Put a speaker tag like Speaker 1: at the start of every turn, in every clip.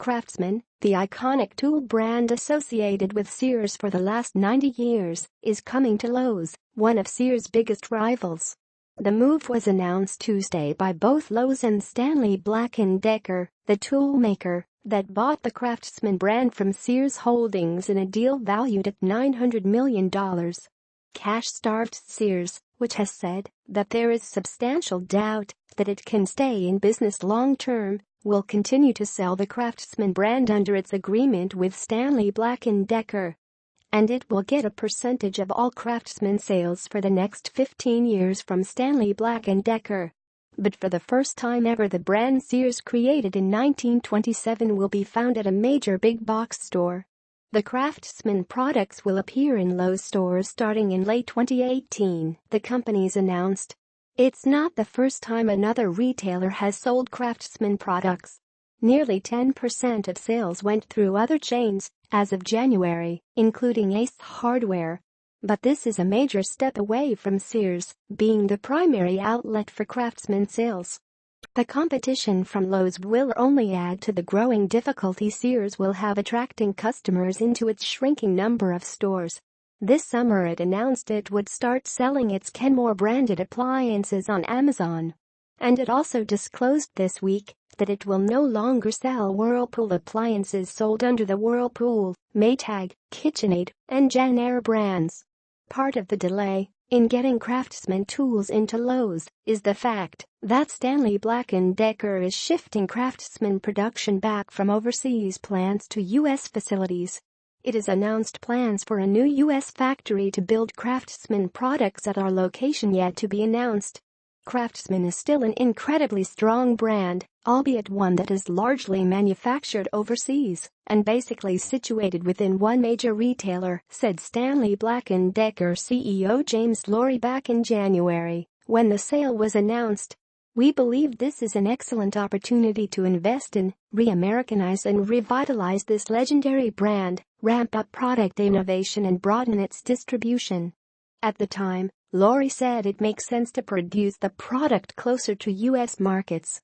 Speaker 1: Craftsman, the iconic tool brand associated with Sears for the last 90 years, is coming to Lowe's, one of Sears' biggest rivals. The move was announced Tuesday by both Lowe's and Stanley Black & Decker, the toolmaker that bought the Craftsman brand from Sears Holdings in a deal valued at $900 million. Cash-starved Sears, which has said that there is substantial doubt that it can stay in business long-term, will continue to sell the Craftsman brand under its agreement with Stanley Black & Decker. And it will get a percentage of all Craftsman sales for the next 15 years from Stanley Black & Decker. But for the first time ever, the brand Sears created in 1927 will be found at a major big box store. The Craftsman products will appear in Lowe's stores starting in late 2018, the company's announced. It's not the first time another retailer has sold Craftsman products. Nearly 10% of sales went through other chains as of January, including Ace Hardware. But this is a major step away from Sears being the primary outlet for Craftsman sales. The competition from Lowe's will only add to the growing difficulty Sears will have attracting customers into its shrinking number of stores. This summer it announced it would start selling its Kenmore branded appliances on Amazon. And it also disclosed this week that it will no longer sell Whirlpool appliances sold under the Whirlpool, Maytag, KitchenAid, and JennAir brands. Part of the delay in getting Craftsman Tools into Lowe's is the fact that Stanley Black & Decker is shifting Craftsman production back from overseas plants to U.S. facilities. It has announced plans for a new U.S. factory to build Craftsman products at our location yet to be announced. Craftsman is still an incredibly strong brand, albeit one that is largely manufactured overseas and basically situated within one major retailer, said Stanley Black & Decker CEO James Lorry back in January when the sale was announced. We believe this is an excellent opportunity to invest in, re-Americanize and revitalize this legendary brand, ramp up product innovation and broaden its distribution. At the time, Lorry said it makes sense to produce the product closer to U.S. markets.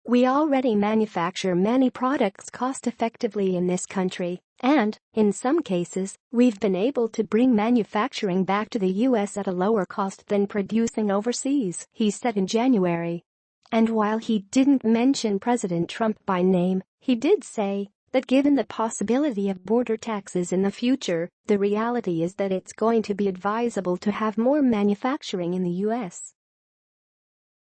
Speaker 1: We already manufacture many products cost-effectively in this country, and, in some cases, we've been able to bring manufacturing back to the U.S. at a lower cost than producing overseas, he said in January. And while he didn't mention President Trump by name, he did say that given the possibility of border taxes in the future, the reality is that it's going to be advisable to have more manufacturing in the U.S.